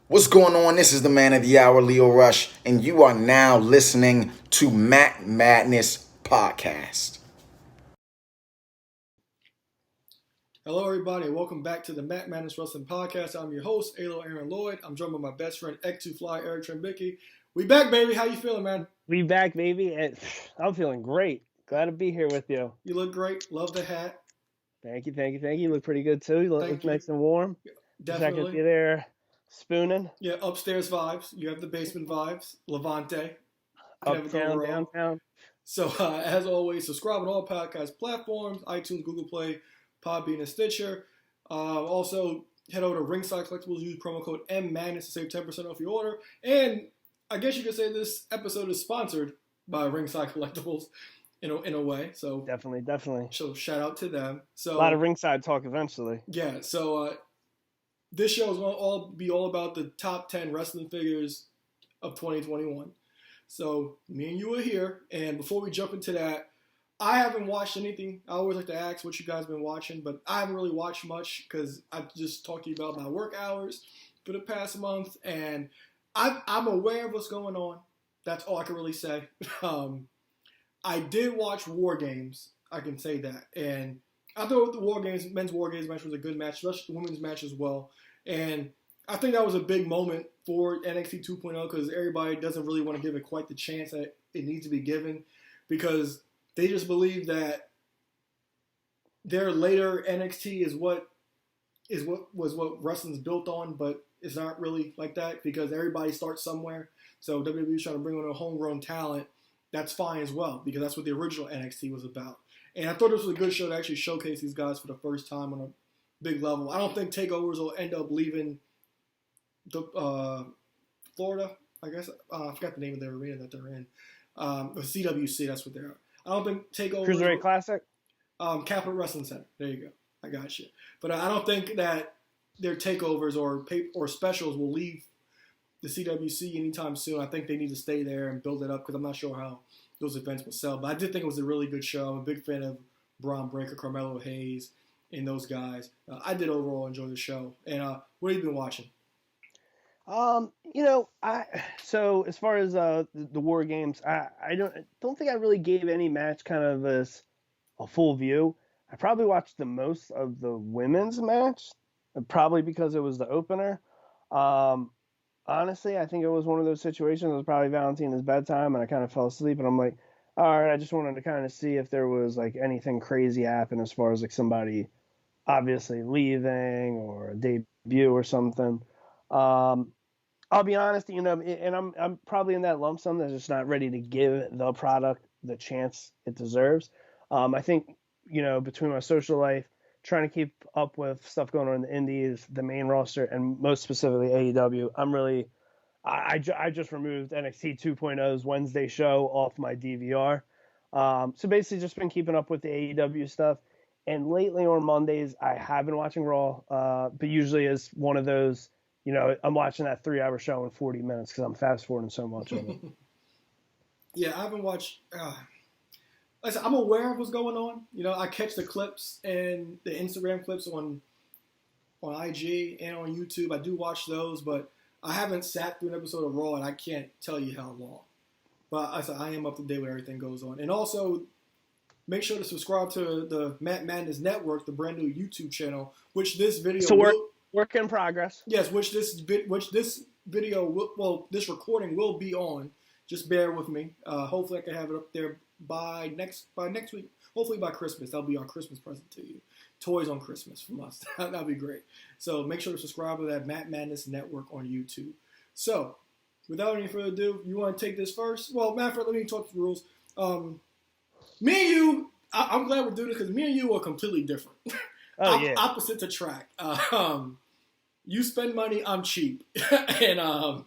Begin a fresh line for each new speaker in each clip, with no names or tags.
What's going on? This is the man of the hour, Leo Rush, and you are now listening to Matt Madness Podcast.
Hello, everybody, and welcome back to the Matt Madness Wrestling Podcast. I'm your host, Alo Aaron Lloyd. I'm joined by my best friend, X2Fly, Eric Trembicki. We back, baby. How you feeling, man?
We back, baby, and I'm feeling great. Glad to be here with you.
You look great. Love the hat.
Thank you. You look pretty good too. You look
Thank you.
nice and warm.
Definitely.
Second you there, spooning.
Yeah, upstairs vibes. You have the basement vibes. Levante.
Uptown, downtown.
So, as always, subscribe on all podcast platforms, iTunes, Google Play, Podbean, and Stitcher. Also, head over to Ringside Collectibles. Use promo code MMadness to save 10% off your order. And I guess you could say this episode is sponsored by Ringside Collectibles in a way. So
Definitely.
So shout out to them. So
A lot of ringside talk eventually.
yeah. So this show is going to be all about the top 10 wrestling figures of 2021. So me and you are here, and before we jump into that, I haven't watched anything. I always like to ask what you guys have been watching, but I haven't really watched much because I just talked to you about my work hours for the past month, and I'm aware of what's going on. That's all I can really say. I did watch War Games. I can say that, and I thought the men's War Games match was a good match, especially the women's match as well. And I think that was a big moment for NXT 2.0 because everybody doesn't really want to give it quite the chance that it needs to be given because they just believe that their later NXT is what wrestling's built on, but it's not really like that because everybody starts somewhere. So WWE is trying to bring on a homegrown talent. That's fine as well because that's what the original NXT was about. And I thought this was a good show to actually showcase these guys for the first time on a big level. I don't think takeovers will end up leaving the Florida, I guess. I forgot the name of the arena that they're in. The CWC, that's what they are. I don't think takeovers.
Cruiserweight Classic?
Capital Wrestling Center. There you go. I got you. But I don't think that their takeovers or specials will leave the CWC anytime soon. I think they need to stay there and build it up because I'm not sure how those events will sell. But I did think it was a really good show. I'm a big fan of Braun Breaker, Carmelo Hayes, and those guys. I did overall enjoy the show. And what have you been watching?
So as far as the War Games, I don't think I really gave any match kind of a full view. I probably watched the most of the women's match, probably because it was the opener. Honestly, I think it was one of those situations. It was probably Valentina's bedtime, and I kind of fell asleep. And I'm like, all right, I just wanted to kind of see if there was like anything crazy happen as far as like somebody obviously leaving or a debut or something. I'll be honest, and I'm probably in that lump sum that's just not ready to give the product the chance it deserves. I think between my social life, trying to keep up with stuff going on in the Indies, the main roster, and most specifically AEW, I just removed NXT 2.0's Wednesday show off my DVR. So basically just been keeping up with the AEW stuff. And lately on Mondays, I have been watching Raw, but usually as one of those, I'm watching that 3-hour show in 40 minutes because I'm fast forwarding so much of it.
Yeah, I haven't watched. Listen, I'm aware of what's going on. I catch the clips and the Instagram clips on IG and on YouTube. I do watch those, but I haven't sat through an episode of Raw, and I can't tell you how long. But I am up to date with everything goes on. And also, make sure to subscribe to the Matt Madness Network, the brand new YouTube channel, which this video
work in progress.
Yes, which this recording will be on. Just bear with me. Hopefully, I can have it up there by next week. Hopefully by Christmas. That'll be our Christmas present to you. Toys on Christmas from us. That'll be great. So make sure to subscribe to that Matt Madness Network on YouTube. So, without any further ado, you want to take this first? Well, matter of fact, let me talk the rules. Me and you, I'm glad we're doing this because me and you are completely different.
Yeah.
Opposite to track. You spend money, I'm cheap. And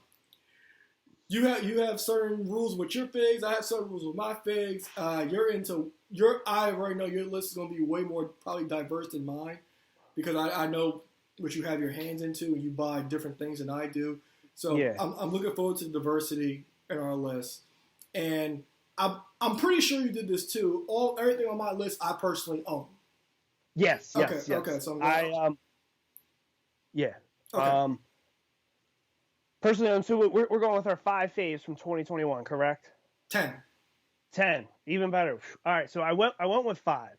you have certain rules with your figs. I have certain rules with my figs. I already know your list is going to be way more probably diverse than mine because I know what you have your hands into and you buy different things than I do. So yeah. I'm looking forward to the diversity in our list. And I'm pretty sure you did this too. Everything on my list I personally own.
Yes.
Okay. So
yeah.
Okay.
Personally owned, so we're going with our 5 faves from 2021, correct?
10.
10, even better. All right, so I went with 5,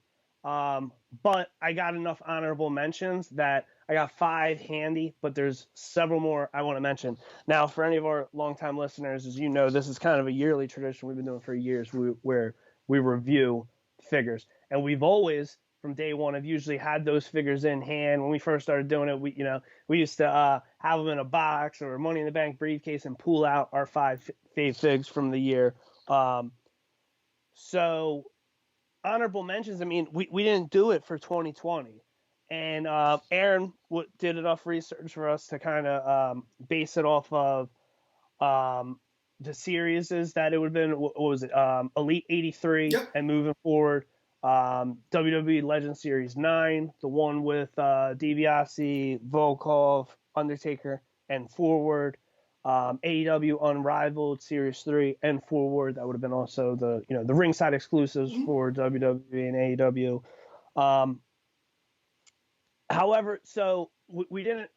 but I got enough honorable mentions that I got 5 handy. But there's several more I want to mention. Now, for any of our longtime listeners, as you know, this is kind of a yearly tradition we've been doing for years, where we review figures, and we've always from day one have usually had those figures in hand. When we first started doing it, we used to have them in a box or a Money in the Bank briefcase and pull out our 5 fave figs from the year. So honorable mentions. I mean, we didn't do it for 2020, and Aaron did enough research for us to kind of base it off of the series that it would have been. What was it? Elite 83,
Yep.
and moving forward, WWE Legend Series 9, the one with DiBiase, Volkov, Undertaker, and forward. AEW Unrivaled Series 3 and forward. That would have been also the ringside exclusives for WWE and AEW. However, so we didn't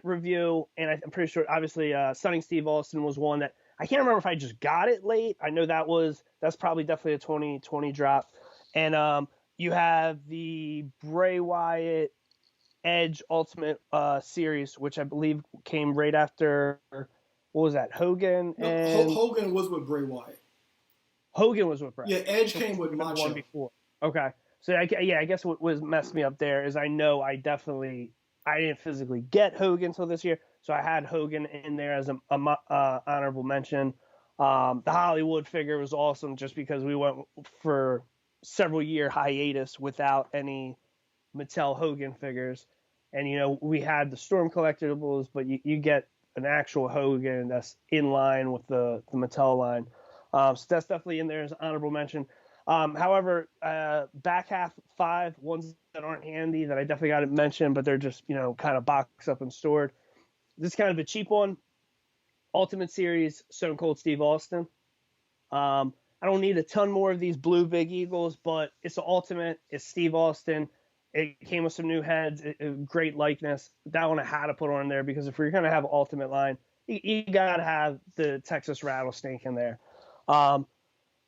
review, and I'm pretty sure obviously Stunning Steve Austin was one that I can't remember if I just got it late. I know that's probably definitely a 2020 drop. And you have the Bray Wyatt Edge Ultimate Series, which I believe came right after. What was that? Hogan
No,
and
Hogan was with Bray Wyatt.
Hogan was with Bray.
Yeah, Edge came with
the one
Macho.
before. Okay, so I guess what was messed me up there is I know I didn't physically get Hogan until this year, so I had Hogan in there as a honorable mention. The Hollywood figure was awesome just because we went for several year hiatus without any Mattel Hogan figures, and we had the Storm collectibles, but you get an actual Hogan that's in line with the Mattel line. So that's definitely in there as an honorable mention. However, back half 5 ones that aren't handy that I definitely got to mention, but they're just kind of boxed up and stored. This is kind of a cheap one. Ultimate Series Stone Cold Steve Austin. I don't need a ton more of these blue Big Eagles, but it's the Ultimate. It's Steve Austin. It came with some new heads, great likeness. That one I had to put on there because if we're going to have an Ultimate line, you got to have the Texas Rattlesnake in there.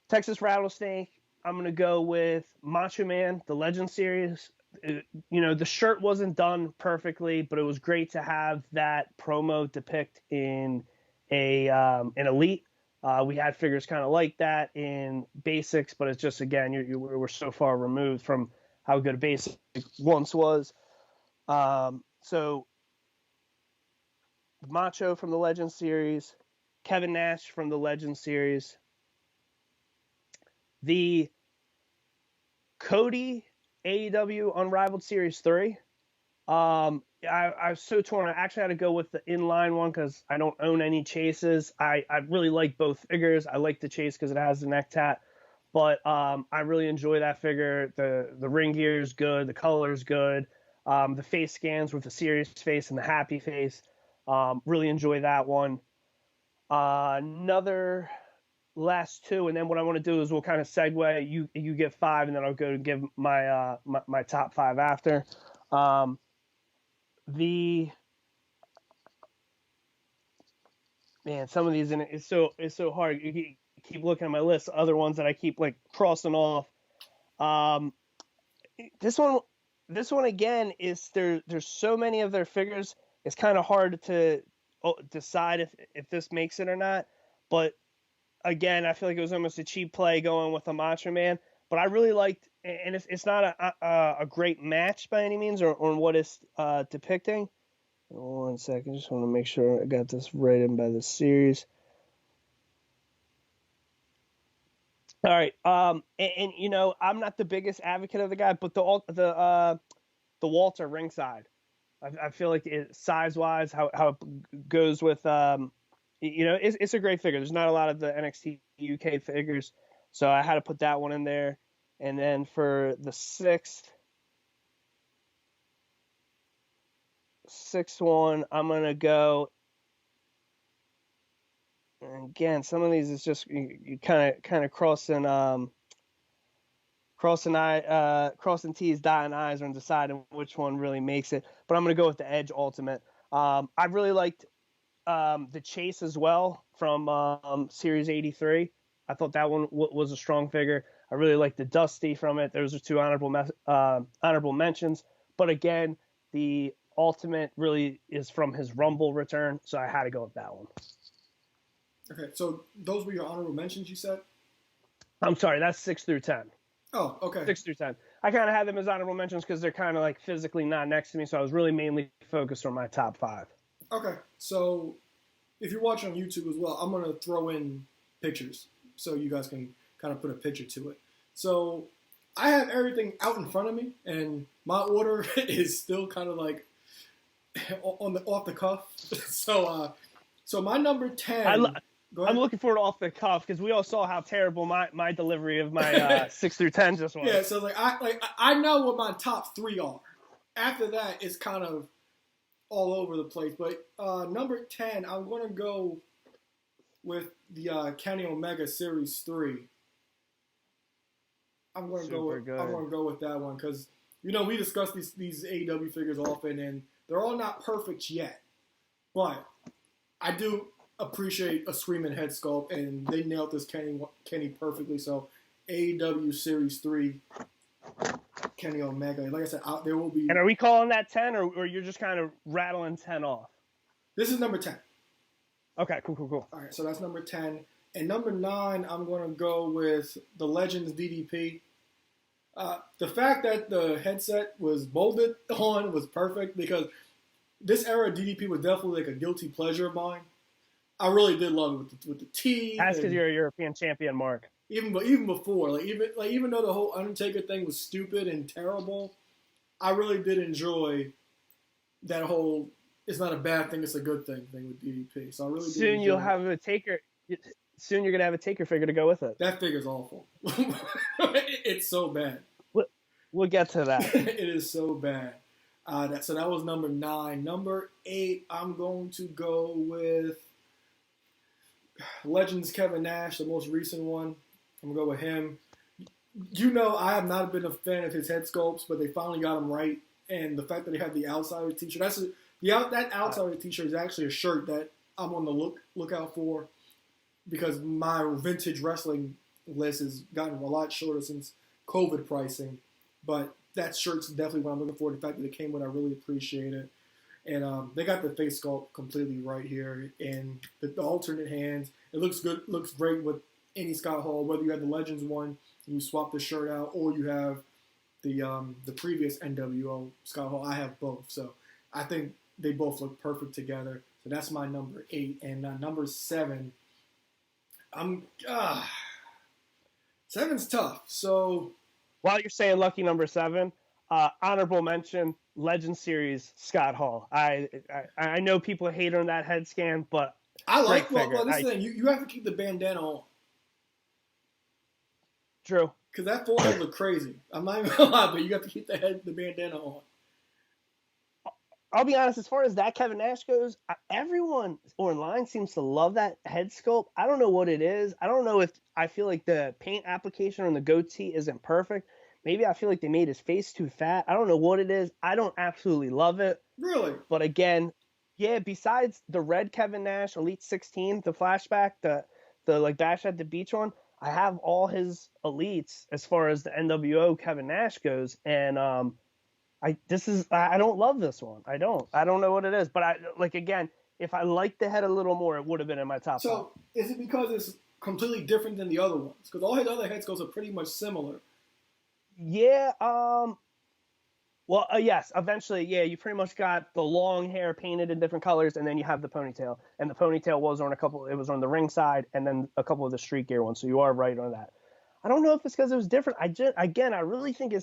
Texas Rattlesnake, I'm going to go with Macho Man, the Legend Series. The shirt wasn't done perfectly, but it was great to have that promo depict in an Elite. We had figures kind of like that in Basics, but it's just, again, we're so far removed from how good a Basic once was. So Macho from the Legend Series, Kevin Nash from the Legend Series, the Cody AEW Unrivaled Series 3. I was so torn. I actually had to go with the inline one because I don't own any chases. I really like both figures. I like the chase because it has the neck tat, but I really enjoy that figure. The ring gear is good. The color is good. The face scans with the serious face and the happy face. Really enjoy that one. Another last 2, and then what I want to do is we'll kind of segue. You get 5, and then I'll go to give my my top 5 after. Some of these in it is so hard. You keep looking at my list. Other ones that I keep like crossing off. This one again is there's so many of their figures. It's kind of hard to decide if this makes it or not. But again, I feel like it was almost a cheap play going with a Macho Man. But I really liked, and it's not a great match by any means, or what it's depicting. 1 second, just want to make sure I got this right in by the series. All right, and I'm not the biggest advocate of the guy, but the Walter ringside, I feel like size wise, how it goes with it's a great figure. There's not a lot of the NXT UK figures, so I had to put that one in there. And then for the sixth one, I'm gonna go. And again, some of these is just you kind of crossing T's, dotting I's, and deciding which one really makes it. But I'm gonna go with the Edge Ultimate. I really liked the Chase as well from Series 83. I thought that one was a strong figure. I really liked the Dusty from it. Those are two honorable mentions. But again, the Ultimate really is from his Rumble return, so I had to go with that one.
Okay, so those were your honorable mentions, you said?
I'm sorry, that's 6 through 10.
Oh, okay.
6 through 10. I kind of had them as honorable mentions because they're kind of like physically not next to me, so I was really mainly focused on my top 5.
Okay, so if you're watching on YouTube as well, I'm going to throw in pictures so you guys can kind of put a picture to it. So I have everything out in front of me, and my order is still kind of like off the cuff. So my number 10.
I'm looking forward to off the cuff because we all saw how terrible my delivery of my 6 through 10 just was.
Yeah, so I know what my top 3 are. After that, it's kind of all over the place. But number 10, I'm going to go with the Kenny Omega Series 3. I'm going to go with that one because we discuss these AEW figures often, and they're all not perfect yet. But I do appreciate a screaming head sculpt, and they nailed this Kenny perfectly. So AEW Series 3, Kenny Omega. Like I said, there will be.
And are we calling that 10, or you're just kind of rattling 10 off?
This is number 10.
Okay, cool.
All right, so that's number 10. And number 9, I'm going to go with the Legends DDP. The fact that the headset was molded on was perfect because this era of DDP was definitely like a guilty pleasure of mine. I really did love it with the T.
That's because you're a European champion, Mark.
Even before, even though the whole Undertaker thing was stupid and terrible, I really did enjoy that whole "it's not a bad thing, it's a good thing" with DDP. So I really
soon you'll have a Taker. Soon you're gonna have a Taker figure to go with it.
That figure's awful. It's so bad.
We'll get to that.
It is so bad. So that was number 9. Number 8, I'm going to go with Legends Kevin Nash, the most recent one. I'm going to go with him. I have not been a fan of his head sculpts, but they finally got him right. And the fact that they have the Outsider t-shirt, that Outsider t-shirt is actually a shirt that I'm on the lookout for because my vintage wrestling list has gotten a lot shorter since COVID pricing. But that shirt's definitely what I'm looking for. The fact that it came with, I really appreciate it. And they got the face sculpt completely right here. And the alternate hands, it looks good. Looks great with any Scott Hall, whether you have the Legends one, and you swap the shirt out, or you have the previous NWO Scott Hall. I have both. So I think they both look perfect together. So that's my number 8. And number 7, 7's tough. So
while you're saying lucky number 7, honorable mention, Legend Series Scott Hall. I know people hate on that head scan, but
I like this thing. You have to keep the bandana on.
True.
Because that forehead look crazy. I'm not even gonna lie, but you have to keep the bandana on.
I'll be honest, as far as that Kevin Nash goes, everyone online seems to love that head sculpt. I don't know what it is. I don't know if I feel like the paint application on the goatee isn't perfect. Maybe I feel like they made his face too fat. I don't know what it is. I don't absolutely love it.
Really?
But again, yeah, besides the red Kevin Nash Elite 16, the flashback, the like Bash at the Beach one, I have all his elites as far as the NWO Kevin Nash goes. And I don't love this one. I don't know what it is, but again, if I liked the head a little more, it would have been in my top 5.
So is it because it's completely different than the other ones? Because all his other head sculpts are pretty much similar.
Yeah. Well, yes. Eventually, yeah. You pretty much got the long hair painted in different colors, and then you have the ponytail. And the ponytail was on it was on the ring side, and then a couple of the street gear ones. So you are right on that. I don't know if it's because it was different. I really think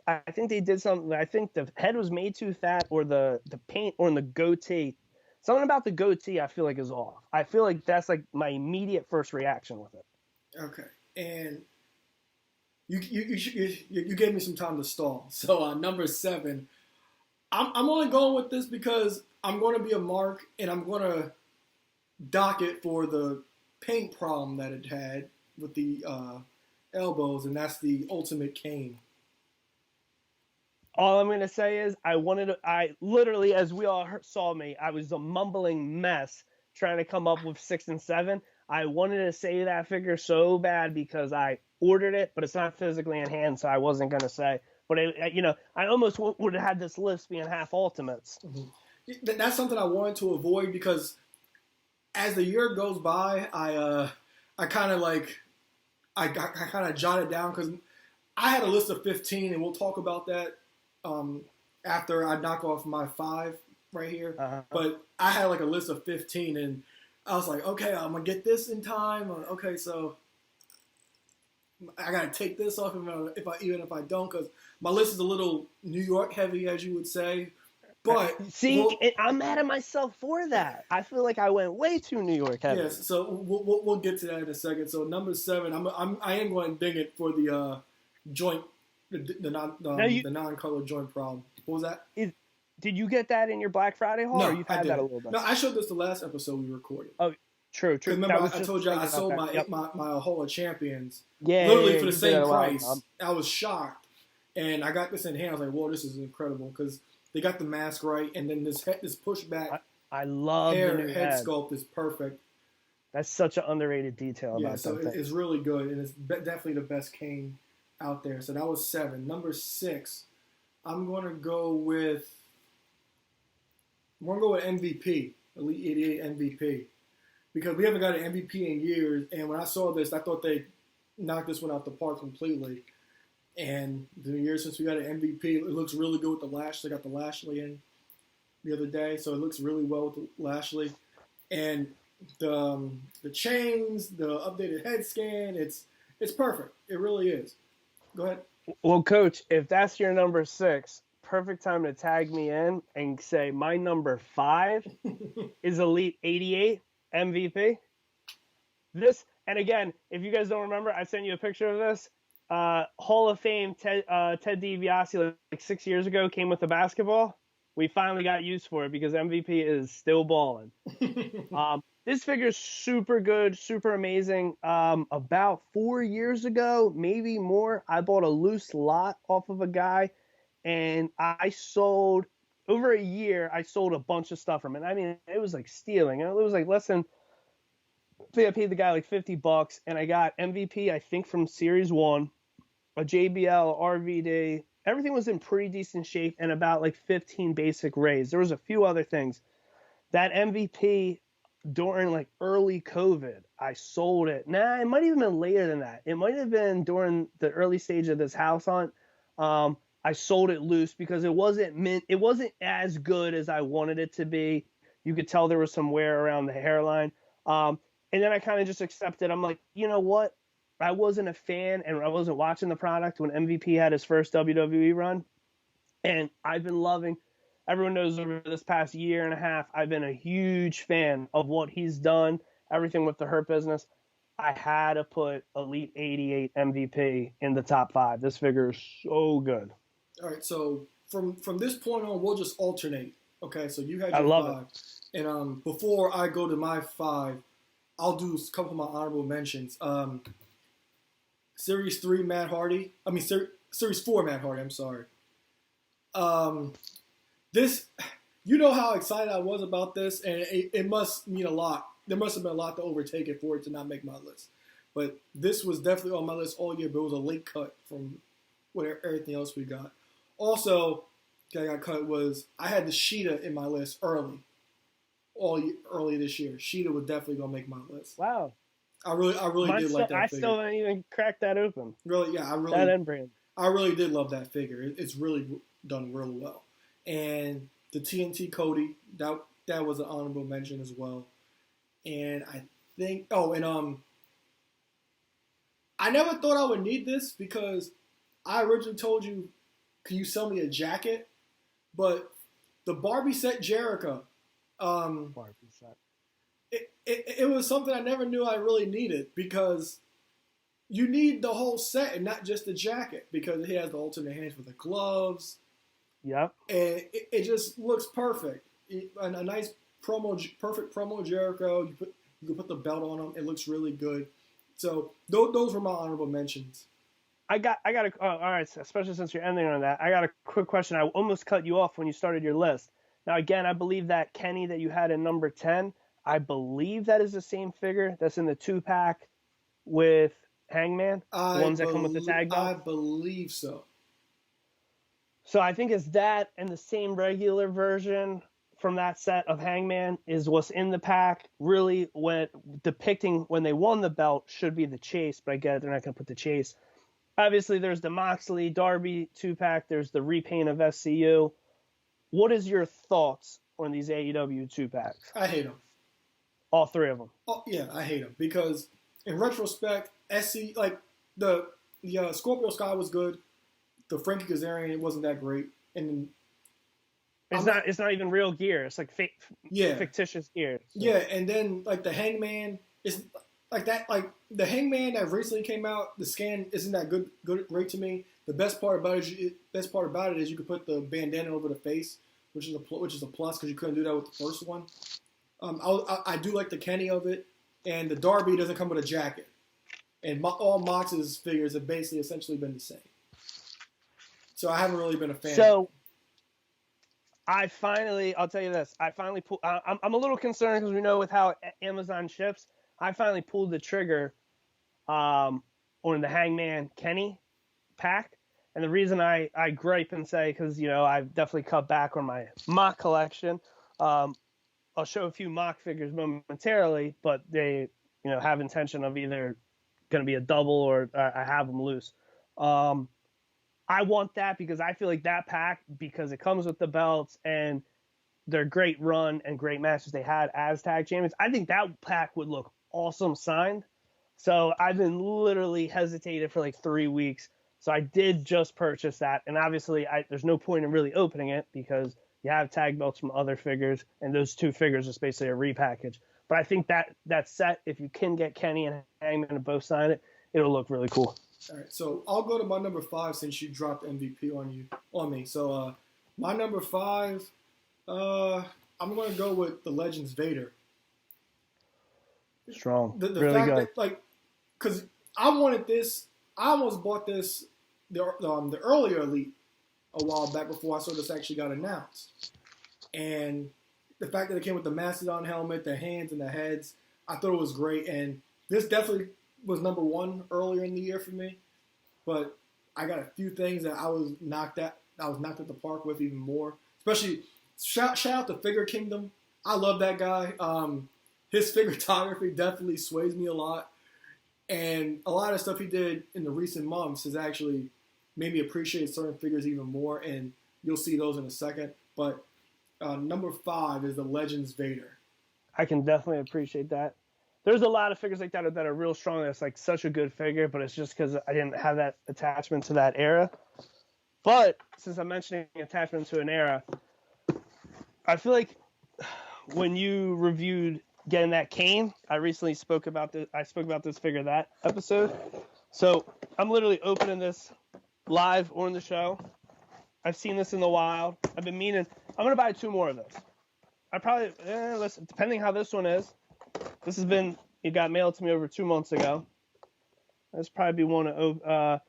I think they did something. I think the head was made too fat, or the paint on the goatee. Something about the goatee I feel like is off. I feel like that's like my immediate first reaction with it.
Okay, and you gave me some time to stall. So number 7, I'm only going with this because I'm going to be a mark, and I'm going to dock it for the paint problem that it had with the elbows, and that's the Ultimate Kane.
All I'm going to say is I literally, as we all saw me, I was a mumbling mess trying to come up with 6 and 7. I wanted to say that figure so bad because I ordered it, but it's not physically in hand, so I wasn't going to say. But, I almost would have had this list being half Ultimates.
Mm-hmm. That's something I wanted to avoid because as the year goes by, I kind of I kind of jotted down because I had a list of 15, and we'll talk about that after I knock off my 5 right here.
Uh-huh.
But I had like a list of 15, and I was like, okay, I'm gonna get this in time. Okay, so I gotta take this off even if I don't, because my list is a little New York heavy, as you would say. But
see, I'm mad at myself for that. I feel like I went way too New York heavy.
Yes, so we'll get to that in a second. So number 7, I am going to ding it for the joint, the non-color joint problem. What was that?
Did you get that in your Black Friday haul, or you've had that a little bit?
No, I showed this the last episode we recorded.
Oh, true.
Remember, I told you I sold my Hall of Champions
literally
for the same price. I was shocked, and I got this in hand. I was like, "Whoa, this is incredible!" Because they got the mask right, and then this pushback.
I love the new
head sculpt is perfect.
That's such an underrated detail.
Yeah, so it's really good, and it's definitely the best Kane out there. So that was 7. Number 6, I'm going to go with MVP, Elite 88 MVP, because we haven't got an MVP in years. And when I saw this, I thought they knocked this one out the park completely. And the year since we got an MVP, it looks really good with the lash. They got the Lashley in the other day, so it looks really well with the Lashley. And the chains, the updated head scan, it's perfect. It really is. Go ahead.
Well, Coach, if that's your number 6, perfect time to tag me in and say my number 5 is Elite 88 MVP. And again, if you guys don't remember, I sent you a picture of this. Hall of Fame Ted DiBiase like 6 years ago came with a basketball. We finally got used for it because MVP is still balling. This figure is super good, super amazing. About 4 years ago, maybe more, I bought a loose lot off of a guy, and I sold over a year. I sold a bunch of stuff from it. I mean, it was like stealing. It was like less than. I think I paid the guy like $50, and I got MVP, I think, from Series 1, a JBL, RVD. Everything was in pretty decent shape, and about like 15 basic rays. There was a few other things. That MVP during like early COVID, I sold it. Nah, it might even been later than that. It might have been during the early stage of this house hunt. I sold it loose because it wasn't as good as I wanted it to be. You could tell there was some wear around the hairline. And then I kind of just accepted. I'm like, you know what? I wasn't a fan and I wasn't watching the product when MVP had his first WWE run. And I've been loving, everyone knows over this past year and a half, I've been a huge fan of what he's done, everything with the Hurt Business. I had to put Elite 88 MVP in the top 5. This figure is so good.
All right, so from this point on, we'll just alternate. Okay, so you had your 5.
Love it.
And before I go to my 5, I'll do a couple of my honorable mentions. Series 3, Matt Hardy. Series 4, Matt Hardy. I'm sorry. This, you know how excited I was about this, and it must mean a lot. There must have been a lot to overtake it for it to not make my list. But this was definitely on my list all year, but it was a late cut from everything else we got. Also, that got cut was I had the Sheeta in my list early this year. Sheeta was definitely gonna make my list.
Wow.
I really did like that figure.
I still haven't even cracked that open.
Really, yeah,
that end brand.
I really did love that figure. It's really done really well. And the TNT Cody, that was an honorable mention as well. And I think I never thought I would need this because I originally told you, can you sell me a jacket? But the Barbie set Jericho.
Barbie set.
It was something I never knew I really needed because you need the whole set and not just the jacket because he has the alternate hands with the gloves.
Yep.
And it just looks perfect. A nice perfect promo Jericho. You can put the belt on him. It looks really good. So those were my honorable mentions.
I got all right, especially since you're ending on that. I got a quick question. I almost cut you off when you started your list. Now, again, I believe that Kenny that you had in number 10, I believe that is the same figure that's in the 2-pack with Hangman, the ones that come with the tag belt.
I believe so.
So I think it's that, and the same regular version from that set of Hangman is what's in the pack. Really, when depicting when they won the belt should be the chase, but I get it, they're not going to put the chase. Obviously, there's the Moxley Darby 2-pack. There's the repaint of SCU. What is your thoughts on these AEW 2-packs?
I hate them.
All three of them.
Oh yeah, I hate them because in retrospect, SC like the Scorpio Sky was good. The Frankie Kazarian wasn't that great, and
it's not even real gear. It's like fictitious gear. So.
Yeah, and then like the Hangman is like that. Like the Hangman that recently came out, the scan isn't that great to me. The best part about it is you could put the bandana over the face, which is a plus because you couldn't do that with the first one. I do like the Kenny of it, and the Darby doesn't come with a jacket, and all Mox's figures have basically essentially been the same. So I haven't really been a fan.
So I'll tell you this. I'm a little concerned because we know with how Amazon ships. I finally pulled the trigger on the Hangman Kenny pack. And the reason I gripe and say, because, I've definitely cut back on my mock collection. I'll show a few mock figures momentarily, but they, have intention of either going to be a double or I have them loose. I want that because I feel like that pack, because it comes with the belts and their great run and great matches they had as tag champions, I think that pack would look awesome signed. So I've been literally hesitated for like 3 weeks. So I did just purchase that. And obviously there's no point in really opening it because you have tag belts from other figures, and those 2 figures is basically a repackage. But I think that set, if you can get Kenny and Hangman to both sign it, it'll look really cool.
All right, so I'll go to my number 5 since you dropped MVP on me. So my number 5, I'm going to go with the Legends Vader.
Strong,
the
really
fact
good.
That, because I wanted this, I almost bought this the earlier Elite a while back before I saw this actually got announced, and the fact that it came with the Mastodon helmet, the hands and the heads, I thought it was great, and this definitely was number 1 earlier in the year for me, but I got a few things that I was knocked at the park with even more. Especially shout out to Figure Kingdom. I love that guy. His figurography definitely sways me a lot, and a lot of stuff he did in the recent months has actually made me appreciate certain figures even more, and you'll see those in a second. But number 5 is the Legends Vader.
I can definitely appreciate that. There's a lot of figures like that are real strong. That's like such a good figure, but it's just because I didn't have that attachment to that era. But since I'm mentioning attachment to an era, I feel like when you reviewed getting that Kane, I recently spoke about this figure that episode. So I'm literally opening this live on the show. I've seen this in the wild. I've been meaning. I'm gonna buy 2 more of this. I probably listen, depending how this one is. It got mailed to me over 2 months ago. This probably be one of, I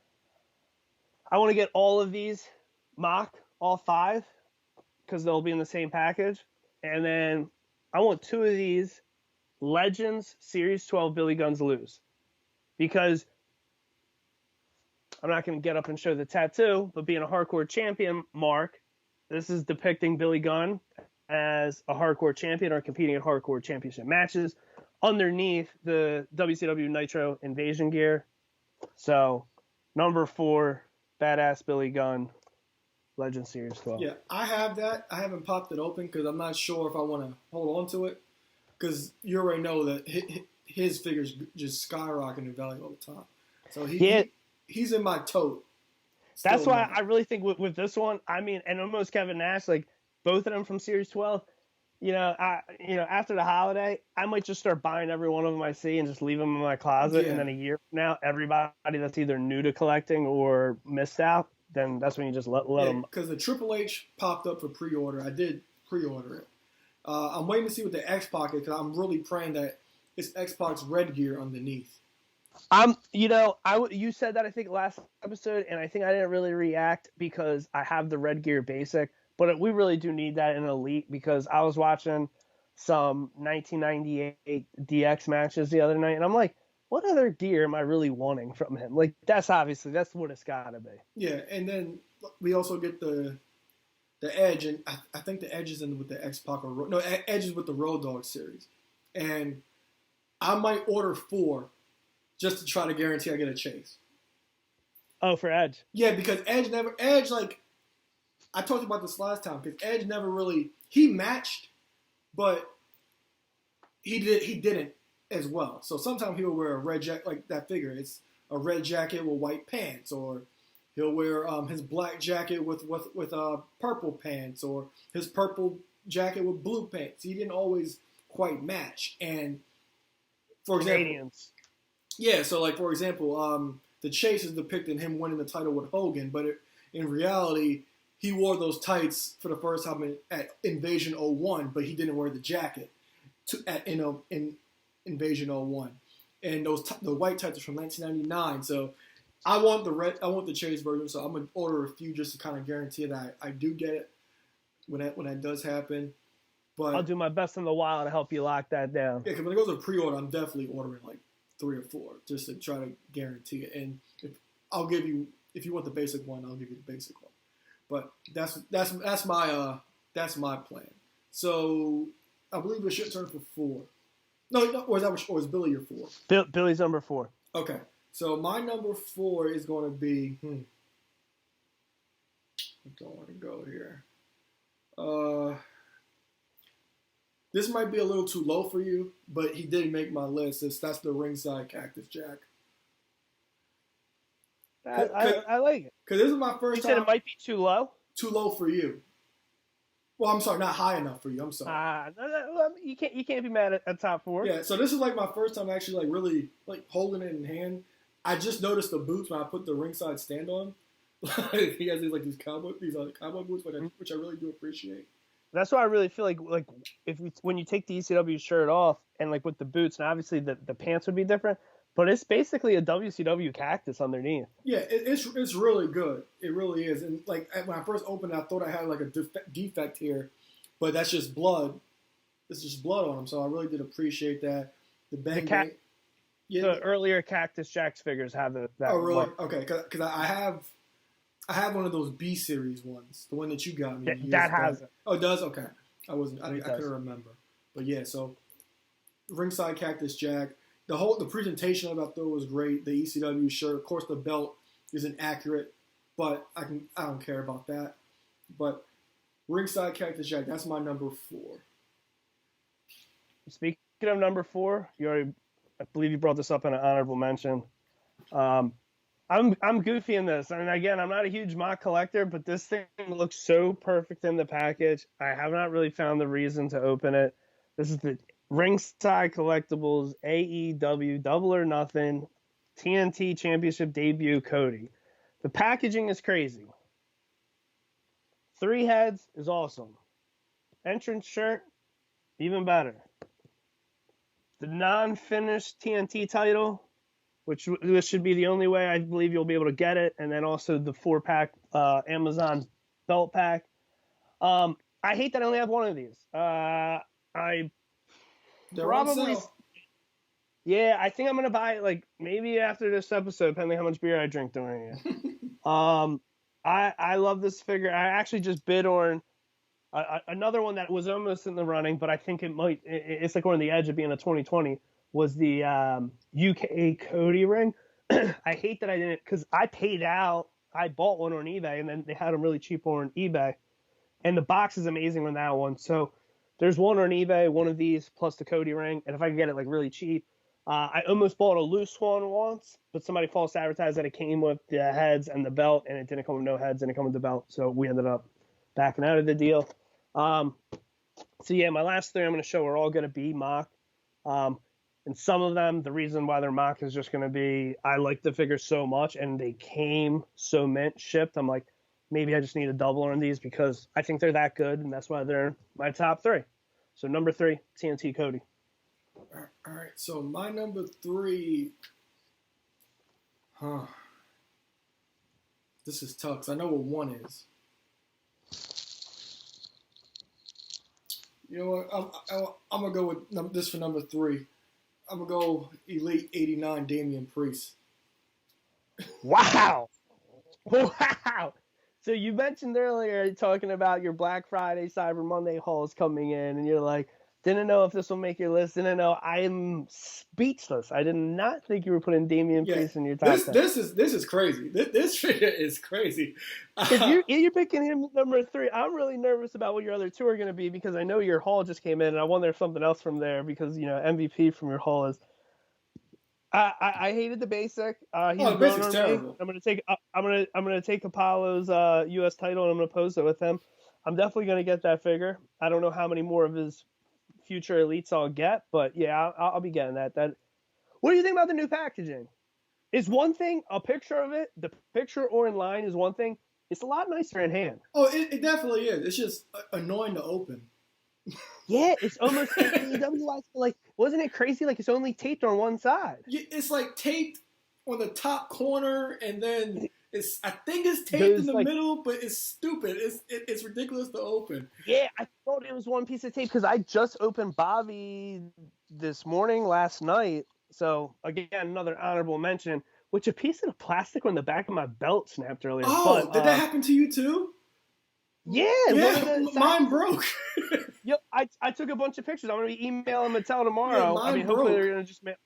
want to get all of these mock, all 5, because they'll be in the same package. And then I want 2 of these Legends Series 12 Billy Guns loose. Because I'm not going to get up and show the tattoo, but being a hardcore champion mark, this is depicting Billy Gunn as a hardcore champion or competing in hardcore championship matches underneath the WCW Nitro Invasion gear. So, number 4, Badass Billy Gunn, Legend Series 12.
Yeah, I have that. I haven't popped it open because I'm not sure if I want to hold on to it. Because you already know that his figures just skyrocket in value all the time. So he's in my tote.
That's why I really think with this one, I mean, and almost Kevin Nash, like both of them from Series 12, after the holiday, I might just start buying every one of them I see and just leave them in my closet. Yeah. And then a year from now, everybody that's either new to collecting or missed out, then that's when you just let them.
Because the Triple H popped up for pre-order. I did pre-order it. I'm waiting to see what the X-Pac is because I'm really praying that it's X-Pac's red gear underneath.
You said that I think last episode, and I think I didn't really react because I have the red gear basic. But we really do need that in Elite because I was watching some 1998 DX matches the other night, and I'm like, what other gear am I really wanting from him? Like, that's what it's got to be.
Yeah, and then we also get the Edge, and I think the Edge is in with the X-Pac or no, Edge is with the Road Dogg series, and I might order 4 just to try to guarantee I get a chase.
Oh, for Edge?
Yeah, because Edge like I talked about this last time, because Edge never really he matched, but he didn't as well. So sometimes he'll wear a red jacket, like that figure. It's a red jacket with white pants, or he'll wear his black jacket with purple pants, or his purple jacket with blue pants. He didn't always quite match. And for example,
Canadians.
Yeah, so like for example, the Chase is depicting him winning the title with Hogan, but in reality, he wore those tights for the first time at Invasion '01, but he didn't wear the jacket in Invasion '01, and the white tights are from 1999. So I want the Chase version, so I'm gonna order a few just to kind of guarantee that I do get it when that does happen. But
I'll do my best in the wild to help you lock that down.
Yeah, because when it goes to pre-order, I'm definitely ordering like 3 or 4 just to try to guarantee it. And if you want the basic one, I'll give you the basic one. But that's my plan. So I believe it should turn for 4. No, or is Billy your 4?
Billy's number 4.
Okay, so my number 4 is going to be. I don't want to go here. This might be a little too low for you, but he did make my list. That's the ringside Cactus Jack.
I like it.
Because this is my first time.
You said it might be too low?
Too low for you. Well, I'm sorry, not high enough for you. I'm sorry.
You can't be mad at top 4.
Yeah, so this is like my first time actually like really like holding it in hand. I just noticed the boots when I put the ringside stand on. He has these cowboy boots, which I really do appreciate.
That's why I really feel like when you take the ECW shirt off and like with the boots, and obviously the pants would be different, but it's basically a WCW cactus underneath.
Yeah, it's really good. It really is. And like when I first opened it, I thought I had like a defect here, but that's just blood. It's just blood on them. So I really did appreciate that. The bang.
The earlier Cactus Jack's figures have that.
Oh really? Blood. Okay, because I have one of those B series ones, the one that you got me.
That has it.
Oh, it does? Okay. I couldn't remember. But yeah, so ringside Cactus Jack. The presentation of that though was great. The ECW shirt, of course, the belt isn't accurate, but I don't care about that. But ringside Cactus Jack, that's my number 4.
Speaking of number 4, I believe you brought this up in an honorable mention. I'm goofy in this. I mean, again, I'm not a huge mock collector, but this thing looks so perfect in the package. I have not really found the reason to open it. This is the Ringside Collectibles AEW Double or Nothing TNT Championship debut Cody. The packaging is crazy. 3 heads is awesome. Entrance shirt, even better. The non-finished TNT title, which this should be the only way I believe you'll be able to get it, and then also the 4-pack Amazon belt pack. I hate that I only have one of these. Yeah, I think I'm gonna buy it like maybe after this episode, depending how much beer I drink during it. I love this figure. I actually just bid on another one that was almost in the running, but I think it's like on the edge of being a 2020. Was the UK Cody ring. I hate that I didn't, because I paid out. I bought one on eBay, and then they had them really cheap on eBay. And the box is amazing on that one. So there's one on eBay, one of these, plus the Cody ring. And if I can get it like really cheap, I almost bought a loose one once, but somebody false advertised that it came with the heads and the belt, and it didn't come with no heads, and it came with the belt. So we ended up backing out of the deal. So yeah, my last 3 I'm going to show are all going to be mock. And some of them, the reason why they're mock is just going to be, I like the figure so much, and they came so mint shipped. I'm like, maybe I just need a double on these because I think they're that good, and that's why they're my top 3. So number 3, TNT Cody.
All right. So my number 3, this is tough because I know what 1 is. You know what? I'm gonna go with this for number 3. I'm gonna go Elite '89 Damien Priest.
Wow. Wow. So you mentioned earlier talking about your Black Friday, Cyber Monday hauls coming in, and you're like, didn't know if this will make your list. Didn't know. I'm speechless. I did not think you were putting Damien Priest in your top 10.
This is crazy. This figure is crazy.
If you're picking him number 3, I'm really nervous about what your other 2 are going to be because I know your haul just came in, and I wonder if something else from there because MVP from your haul is. I hated the basic. He's
the basic's terrible.
Me. I'm gonna take Apollo's U.S. title and I'm gonna pose it with him. I'm definitely gonna get that figure. I don't know how many more of his future elites I'll get, but yeah, I'll be getting that. What do you think about the new packaging? Is one thing a picture of it? The picture or in line is one thing. It's a lot nicer in hand.
Oh, it definitely is. It's just annoying to open.
Yeah, it's almost like, wasn't it crazy? Like it's only taped on one side.
It's like taped on the top corner, and then I think it's taped in the middle, but it's stupid. It's ridiculous to open.
Yeah, I thought it was one piece of tape because I just opened Bobby last night. So again, another honorable mention. Which a piece of the plastic on the back of my belt snapped earlier.
Oh, did that happen to you too?
Yeah,
mine broke.
Yep, I took a bunch of pictures. I'm gonna be emailing Mattel tomorrow. Hopefully they're gonna just mail.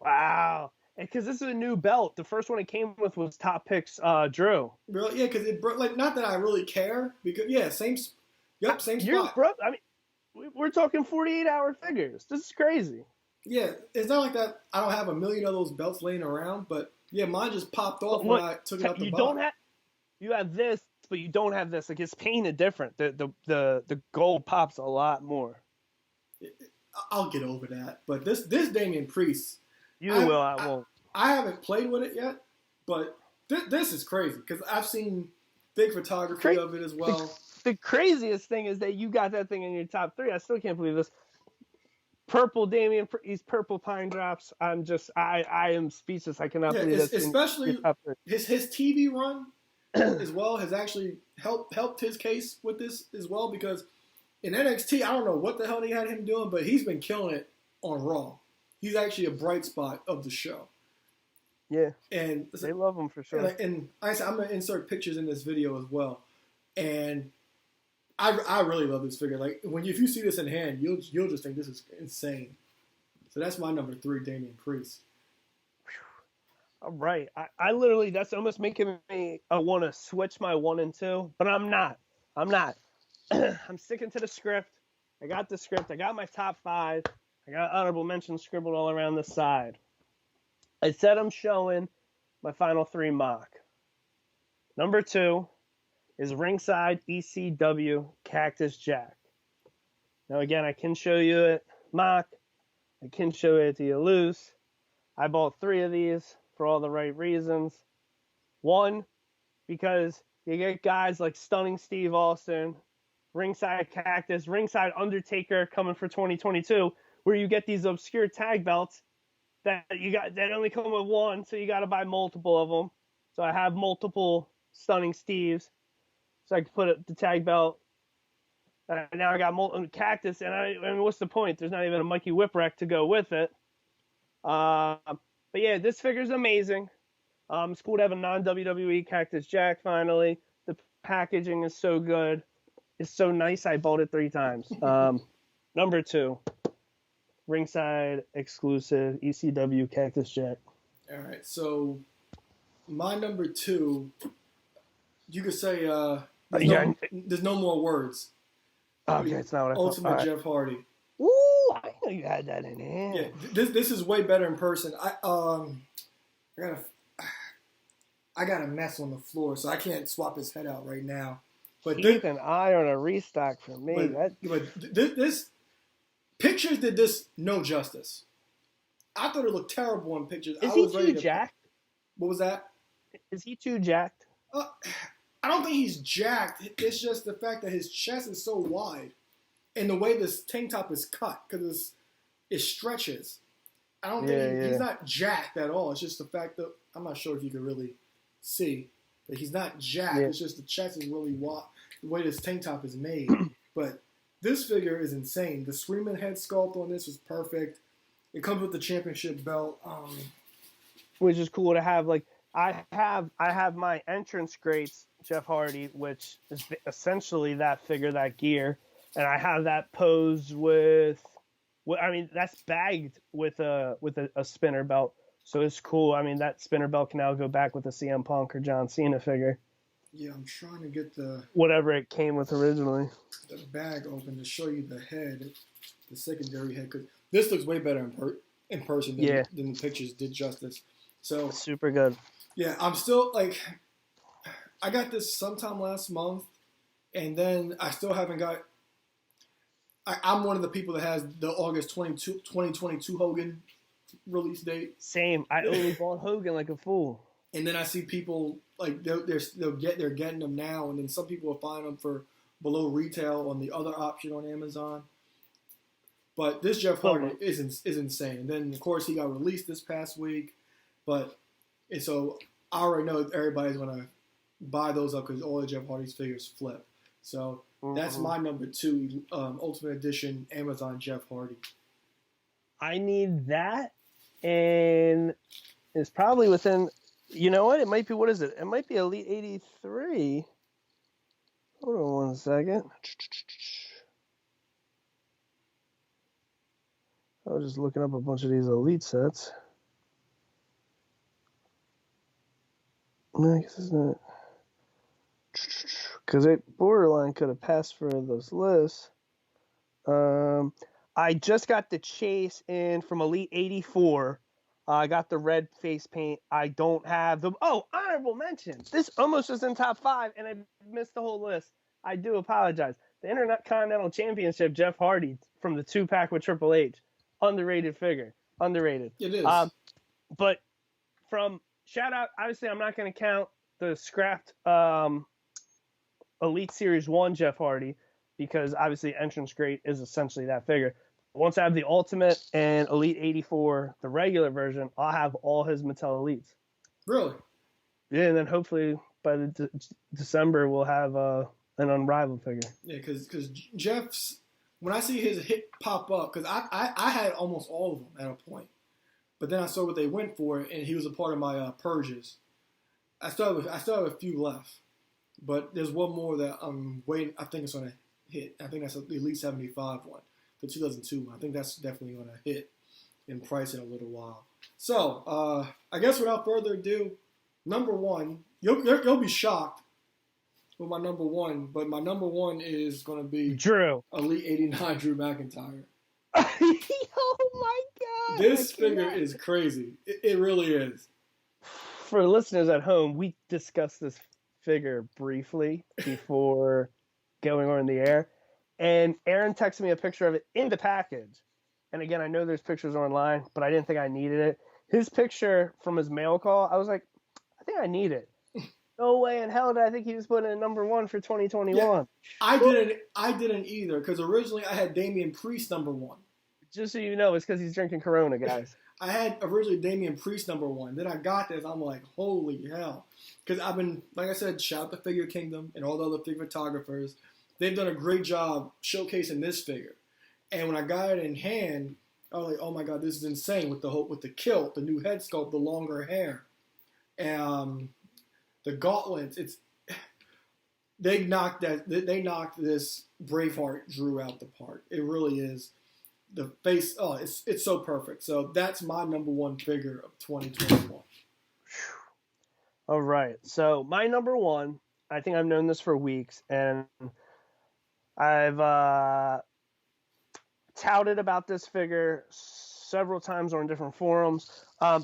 Wow, because this is a new belt. The first one it came with was Top Picks Drew.
Really? Yeah, because it broke. Like, not that I really care, because same spot.
I mean, we're talking 48-hour figures. This is crazy.
Yeah, it's not like that. I don't have a million of those belts laying around, but yeah, mine just popped off when I took it out the box.
You have this, but you don't have this. Like it's painted different. The gold pops a lot more.
I'll get over that. But this Damien Priest,
I won't.
I haven't played with it yet, but this is crazy because I've seen big photography of it as well.
The craziest thing is that you got that thing in your top 3. I still can't believe this. Purple Damien Priest, purple pine drops. I am speechless. I cannot believe this.
Especially his TV run as well has actually helped his case with this as well, because in NXT, I don't know what the hell they had him doing, but he's been killing it on Raw. He's actually a bright spot of the show.
Yeah,
and
they love him for sure.
And like I said, I'm gonna insert pictures in this video as well. And I really love this figure. Like if you see this in hand, you'll just think this is insane. So that's my number 3, Damien Priest.
All right, I literally, that's almost making me want to switch my 1 and 2, but I'm not. I'm sticking to the script. I got the script. I got my top 5. I got honorable mentions scribbled all around the side. I said I'm showing my final 3 mock. Number 2 is ringside ECW Cactus Jack. Now again, I can show you it mock. I can show it to you loose. I bought 3 of these for all the right reasons. 1, because you get guys like Stunning Steve Austin, Ringside Cactus, Ringside Undertaker coming for 2022, where you get these obscure tag belts that only come with 1, so you got to buy multiple of them. So I have multiple Stunning Steves, so I can put the tag belt. Now I got Cactus, and what's the point? There's not even a Mikey Whipwreck to go with it. But yeah, this figure's amazing. It's cool to have a non-WWE Cactus Jack finally. The packaging is so good. It's so nice. I bought it 3 times. Number 2, ringside exclusive ECW Cactus Jack.
All right, so my number 2, you could say there's no more words.
Okay, it's not what I thought.
Ultimate Jeff Hardy.
Ooh, I know you had that in here.
Yeah, this is way better in person. I got a mess on the floor, so I can't swap his head out right now. But
keep an eye on a restock for me.
But this pictures did this no justice. I thought it looked terrible in pictures.
Is he too jacked?
What was that?
Is he too jacked?
I don't think he's jacked. It's just the fact that his chest is so wide, and the way this tank top is cut, because it stretches. I don't think he's not jacked at all. It's just the fact that I'm not sure if you can really see that he's not jacked. Yeah. It's just the chest is really wide. The way this tank top is made, but This figure is insane. The Screaming head sculpt on this is perfect. It comes with the championship belt.
Which is cool to have. Like I have my entrance greats Jeff Hardy, which is essentially that figure, that gear, and I have that pose with. I mean, that's bagged with a spinner belt, so it's cool. I mean, that spinner belt can now go back with a CM Punk or John Cena figure.
Yeah, I'm trying to get
whatever it came with originally.
The bag open to show you the head, the secondary head. Cause this looks way better in person than the pictures did justice. So
super good.
Yeah, I'm still like, I got this sometime last month, and then I still haven't got. I'm one of the people that has the August 2022 Hogan release date.
Same. I only bought Hogan like a fool.
And then I see people like they're getting them now, and then some people will find them for below retail on the other option on Amazon. But this Jeff Hardy is insane. And then of course he got released this past week, and so I already know everybody's gonna buy those up because all the Jeff Hardy's figures flip. So that's my number 2 Ultimate Edition Amazon Jeff Hardy.
I need that, and it's probably within. You know what? It might be, what is it? It might be Elite 83. Hold on one second. I was just looking up a bunch of these Elite sets. No, I guess it's not. Because it borderline could have passed for this list. I just got the Chase in from Elite 84. I got the red face paint. I don't have the... Oh, honorable mention. This almost was in top 5, and I missed the whole list. I do apologize. The Intercontinental Championship, Jeff Hardy, from the 2-pack with Triple H. Underrated figure. Underrated.
It is.
But from... Shout out... Obviously, I'm not going to count the scrapped Elite Series 1 Jeff Hardy, because obviously Entrance Great is essentially that figure. Once I have the Ultimate and Elite 84, the regular version, I'll have all his Mattel Elites.
Really?
Yeah, and then hopefully by the December we'll have an Unrivaled figure.
Yeah, because Jeff's, when I see his hit pop up, because I had almost all of them at a point, but then I saw what they went for, and he was a part of my purges. I still have a few left, but there's one more that I'm waiting. I think it's going to hit. I think that's the Elite 75 one. The 2002 one. I think that's definitely going to hit in price in a little while. So, I guess without further ado, number 1, you'll be shocked with my number 1, but my number 1 is going to be
Drew.
Elite 89 Drew McIntyre.
Oh my God.
This figure is crazy. It really is.
For listeners at home, we discussed this figure briefly before going on the air. And Aaron texted me a picture of it in the package. And again, I know there's pictures online, but I didn't think I needed it. His picture from his mail call, I was like, I think I need it. No way in hell did I think he was putting in number 1 for 2021. Yeah,
I didn't either, because originally I had Damien Priest number 1.
Just so you know, it's because he's drinking Corona, guys.
I had originally Damien Priest number 1. Then I got this, I'm like, holy hell. Because I've been, like I said, shout out to Figure Kingdom and all the other figure photographers. They've done a great job showcasing this figure. And when I got it in hand, I was like, oh my God, this is insane with the kilt, the new head sculpt, the longer hair, and the gauntlets. They knocked this Braveheart Drew out the park. It really is. The face, it's so perfect. So that's my number 1 figure of 2021.
All right. So my number 1, I think I've known this for weeks, and I've touted about this figure several times on different forums.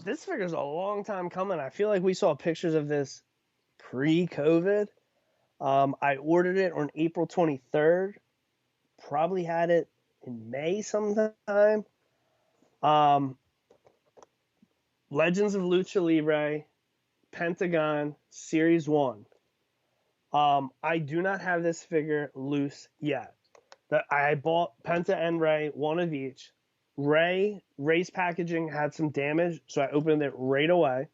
This figure is a long time coming. I feel like we saw pictures of this pre-COVID. I ordered it on April 23rd. Probably had it in May sometime. Legends of Lucha Libre, Pentagon, Series 1. I do not have this figure loose yet. I bought Penta and Ray, one of each. Ray's packaging had some damage, so I opened it right away.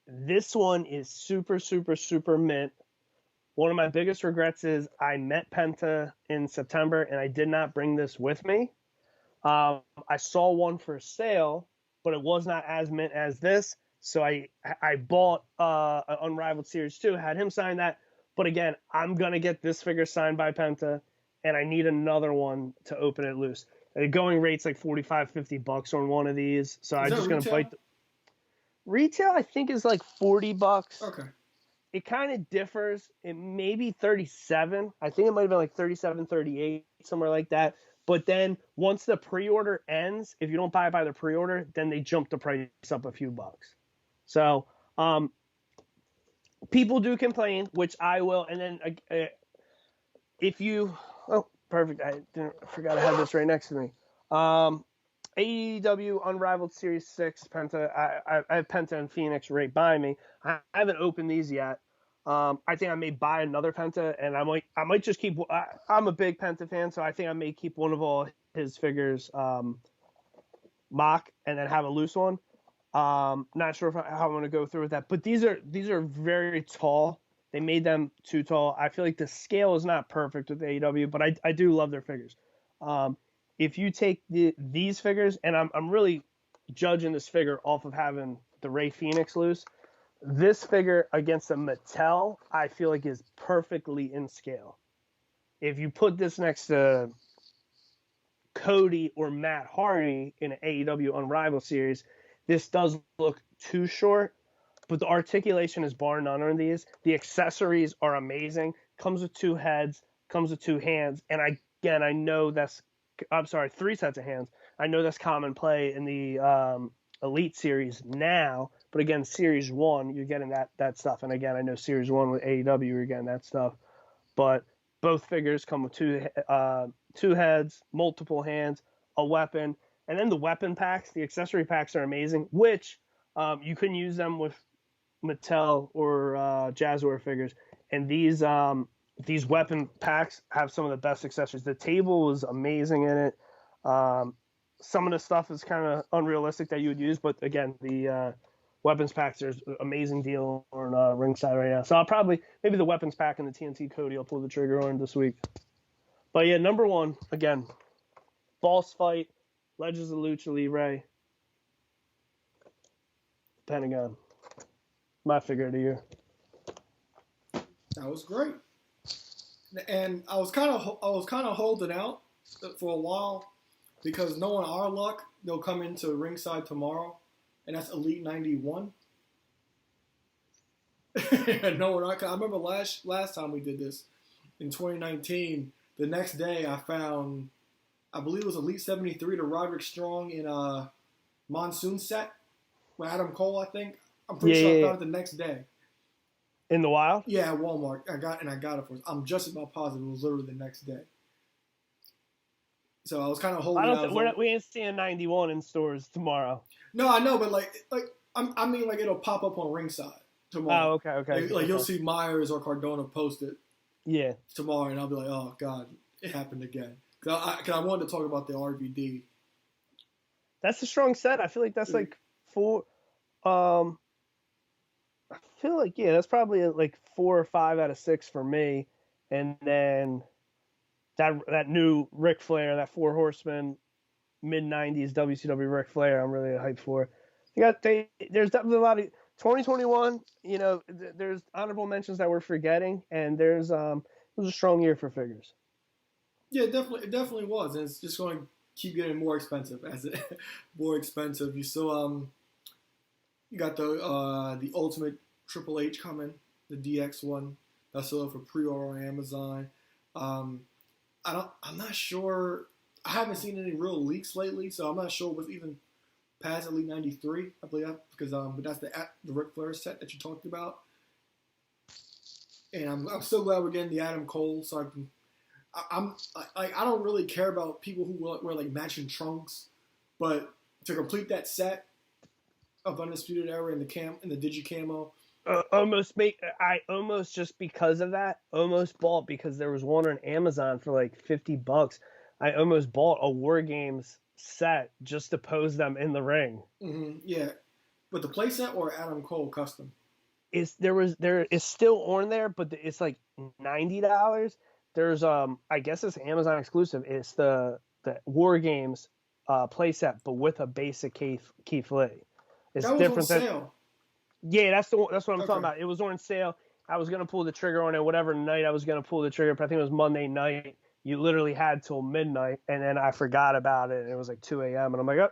This one is super, super, super mint. one of my biggest regrets is I met Penta in September and I did not bring this with me. I saw one for sale, but it was not as mint as this. So I bought an Unrivaled Series 2, had him sign that. But again, I'm going to get this figure signed by Penta, and I need another one to open it loose. The going rate's like $45-50 on one of these. So I'm just going to bite. Retail, I think, is like $40.
Okay.
It kind of differs. It may be 37. I think it might have been like 37, 38, somewhere like that. But then once the pre-order ends, if you don't buy it by the pre-order, then they jump the price up a few bucks. So people do complain, which I will. And then if you, oh, perfect. I forgot I had this right next to me. AEW Unrivaled Series 6 Penta. I have Penta and Phoenix right by me. I haven't opened these yet. I think I may buy another Penta, and I might just keep. I'm a big Penta fan, so I think I may keep one of all his figures mock, and then have a loose one. Not sure how I'm going to go through with that, but these are very tall. They made them too tall. I feel like the scale is not perfect with AEW, but I do love their figures. If you take these figures, and I'm really judging this figure off of having the Ray Phoenix loose, this figure against a Mattel, I feel like is perfectly in scale. If you put this next to Cody or Matt Hardy in an AEW Unrivaled series, this does look too short, but the articulation is bar none on these. The accessories are amazing. Comes with 2 heads, comes with 2 hands, and I know that's, I'm sorry, 3 sets of hands. I know that's common play in the Elite Series now, but again, Series 1, you're getting that stuff. And again, I know Series 1 with AEW, you're getting that stuff. But both figures come with 2 heads, multiple hands, a weapon, and then the weapon packs, the accessory packs are amazing, which you can use them with Mattel or Jazzware figures. And these weapon packs have some of the best accessories. The table is amazing in it. Some of the stuff is kind of unrealistic that you would use, but again, the weapons packs, there's an amazing deal on ringside right now. So I'll probably, maybe the weapons pack and the TNT Cody I'll pull the trigger on this week. But yeah, number 1, again, Boss Fight, Legends of Lucha Libre, Pentagon. My figure of the year.
That was great. And I was kind of holding out for a while because knowing our luck, they'll come into ringside tomorrow, and that's Elite 91. No, we're not. I remember last time we did this in 2019. The next day, I found, I believe it was Elite 73 to Roderick Strong in a Monsoon set with Adam Cole. I think I'm pretty sure I found it the next day.
In the wild?
Yeah, at Walmart. I got it for us. I'm just about positive it was literally the next day. So I was kind of holding out.
We ain't seeing 91 in stores tomorrow.
No, I know, but I mean, it'll pop up on ringside tomorrow.
Oh, okay.
You'll see Myers or Cardona post it.
Yeah.
Tomorrow, and I'll be like, oh god, it happened again. Cause I wanted to talk about the RVD.
That's a strong set. I feel like that's like 4. I feel like that's probably like 4 or 5 out of 6 for me, and then that new Ric Flair, that 4 Horsemen mid-90s WCW Ric Flair, I'm really hyped for. There's definitely a lot of 2021. There's honorable mentions that we're forgetting, and it was a strong year for figures.
Yeah, it definitely was, and it's just going to keep getting more expensive more expensive. You still you got the Ultimate Triple H coming, the DX one. That's still up for pre-order on Amazon. I'm not sure. I haven't seen any real leaks lately, so I'm not sure what's even past Elite 93. I believe that because but that's the Ric Flair set that you talked about. And I'm so glad we're getting the Adam Cole, so I don't really care about people who wear like matching trunks, but to complete that set of Undisputed Era in the Digi Camo.
I almost just because of that almost bought, because there was one on Amazon for like $50. I almost bought a War Games set just to pose them in the ring.
Mm-hmm, yeah, but the playset or Adam Cole custom?
There is still on there, but it's like $90. There's I guess it's Amazon exclusive. It's the War Games playset, but with a basic Keith Lee. It's
That was on
different than
sale.
yeah. That's what I'm talking
Okay.
about. It was on sale. I was gonna pull the trigger on it whatever night I was gonna pull the trigger. But I think it was Monday night. You literally had till midnight, and then I forgot about it, and it was like 2 a.m. and I'm like, oh,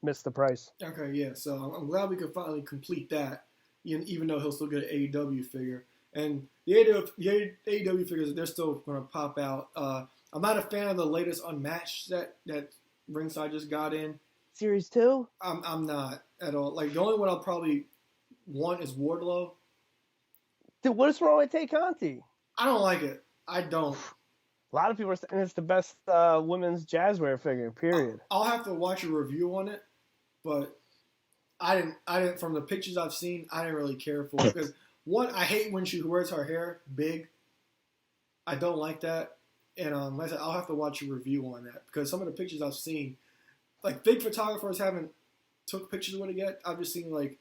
missed the price.
Okay, yeah. So I'm glad we could finally complete that, even though he'll still get an AEW figure. And the AEW figures, they're still going to pop out. I'm not a fan of the latest Unmatched set that Ringside just got in.
Series 2?
I'm not at all. Like, the only one I'll probably want is Wardlow.
Dude, what is wrong with Tay Conti?
I don't like it. I don't.
A lot of people are saying it's the best women's jazzwear figure, period.
I'll have to watch a review on it, but I didn't. From the pictures I've seen, I didn't really care for it because one, I hate when she wears her hair big. I don't like that, and like I said, I'll have to watch a review on that because some of the pictures I've seen, like big photographers haven't took pictures with it yet. I've just seen like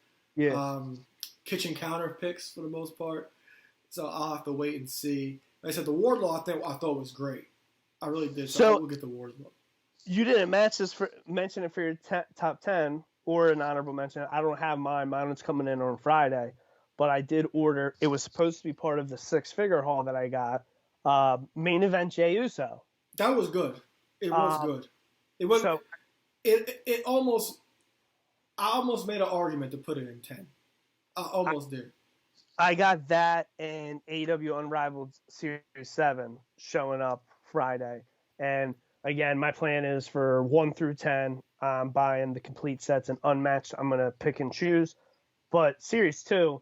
kitchen counter pics for the most part, so I'll have to wait and see. Like I said, the Wardlow I thought was great. I really did. So I will get the Wardlow.
You didn't mention it for your top 10 or an honorable mention. I don't have mine. Mine was coming in on Friday, but I did order. It was supposed to be part of the 6-figure haul that I got. Main event Jey Uso.
That was good. It was good. It was. So, it almost. I almost made an argument to put it in 10. I almost did.
I got that and AEW Unrivaled Series 7 showing up Friday. And again, my plan is for 1 through 10, I'm buying the complete sets and Unmatched. I'm going to pick and choose. But Series 2,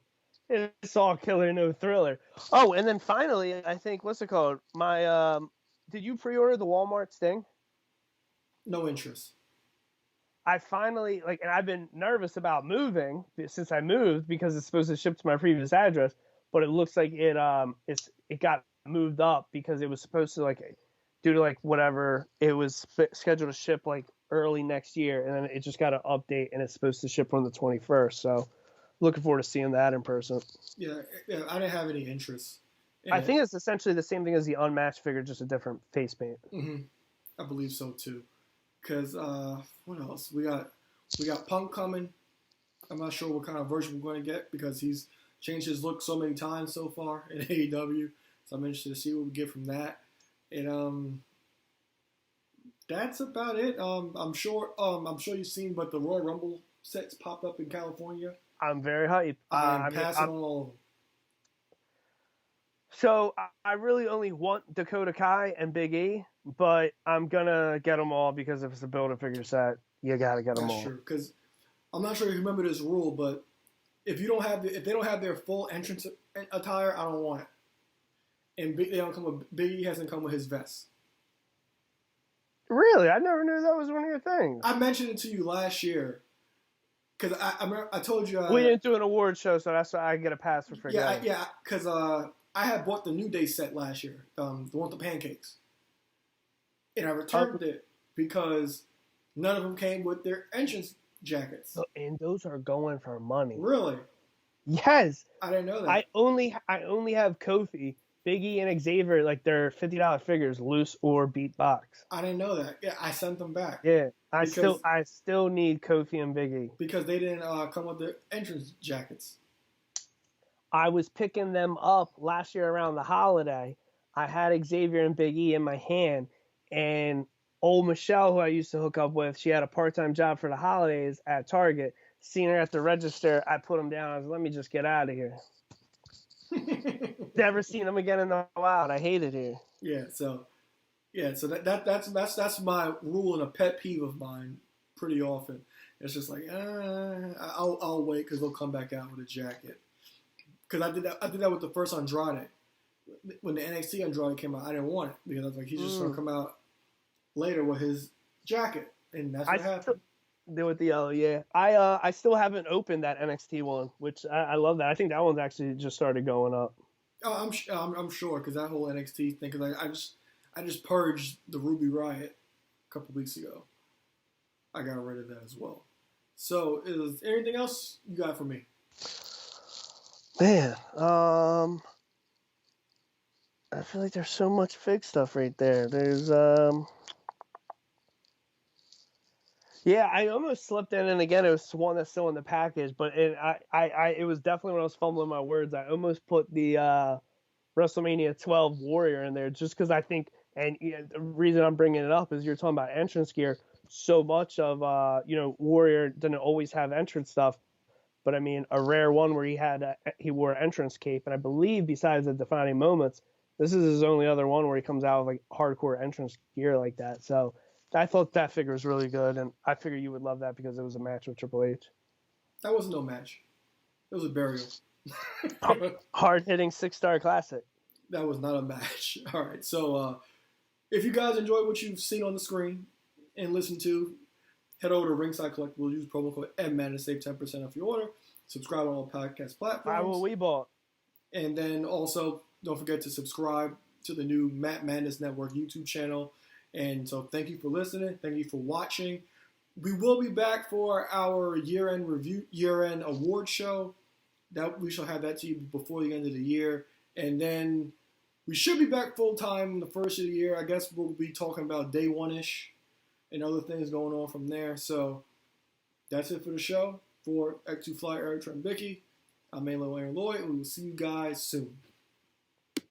it's all killer, no thriller. Oh, and then finally, I think, what's it called? Did you pre-order the Walmart Sting?
No interest.
I finally, and I've been nervous about moving since I moved because it's supposed to ship to my previous address, but it looks like it got moved up because it was supposed to due to whatever, it was scheduled to ship early next year, and then it just got an update and it's supposed to ship on the 21st. So looking forward to seeing that in person.
Yeah, I didn't have any interest.
I think it's essentially the same thing as the Unmatched figure, just a different face paint.
Mm-hmm. I believe so too. Because what else? We got Punk coming. I'm not sure what kind of version we're going to get because he's changed his look so many times so far in AEW. So I'm interested to see what we get from that. And that's about it. I'm sure you've seen, but the Royal Rumble sets popped up in California.
I'm very hyped.
I'm passing on all of them.
So I really only want Dakota Kai and Big E, but I'm gonna get them all because if it's a Build-A-Figure set, you gotta get them all.
That's true. Because I'm not sure if you remember this rule, but if they don't have their full entrance attire, I don't want it. And Big E hasn't come with his vest.
Really, I never knew that was one of your things.
I mentioned it to you last year. Because I told you
we didn't do an award show, so that's why I get a pass for forgetting.
Yeah. Because I had bought the New Day set last year, the one with the pancakes, and I returned it because none of them came with their entrance jackets.
And those are going for money.
Really?
Yes.
I didn't know that.
I only have Kofi, Big E, and Xavier their $50 figures, loose or beat box.
I didn't know that. Yeah, I sent them back.
Yeah, I still need Kofi and Big E
because they didn't come with their entrance jackets.
I was picking them up last year around the holiday. I had Xavier and Big E in my hand, and old Michelle, who I used to hook up with, she had a part-time job for the holidays at Target. Seen her at the register, I put them down. I was like, let me just get out of here. Never seen them again in the wild. I hate it here.
So that's my rule and a pet peeve of mine pretty often. It's just like, I'll wait because they'll come back out with a jacket. Because I did that with the first Andrade. When the NXT Andrade came out, I didn't want it because I was like, he's just going to come out later with his jacket, and that's what happened.
Do with the yellow, yeah. I still haven't opened that NXT one, which I love that. I think that one's actually just started going up.
Oh, I'm sure because that whole NXT thing. Because I just purged the Ruby Riot a couple weeks ago. I got rid of that as well. So, is there anything else you got for me?
Man, I feel like there's so much fake stuff right there. There's yeah, I almost slipped in, and again, it was one that's still in the package, but it was definitely when I was fumbling my words. I almost put the WrestleMania 12 Warrior in there just because I think, and the reason I'm bringing it up is you're talking about entrance gear. So much of Warrior didn't always have entrance stuff, but I mean a rare one where he wore an entrance cape, and I believe besides the defining moments, this is his only other one where he comes out with like hardcore entrance gear like that. So I thought that figure was really good, and I figure you would love that because it was a match with Triple H.
That wasn't no match. It was a burial.
Hard hitting 6-star classic.
That was not a match. All right. So if you guys enjoyed what you've seen on the screen and listened to, head over to Ringside Collectibles. Use promo code MMAN to save 10% off your order. Subscribe on all podcast platforms.
Buy what we bought.
And then also, don't forget to subscribe to the new Matt Madness Network YouTube channel. And so thank you for listening. Thank you for watching. We will be back for our year-end award show. That we shall have that to you before the end of the year. And then we should be back full-time the first of the year. I guess we'll be talking about day one-ish and other things going on from there. So that's it for the show. For X2 Fly, Eric Trembicki, I'm Aaron Lloyd, and we will see you guys soon.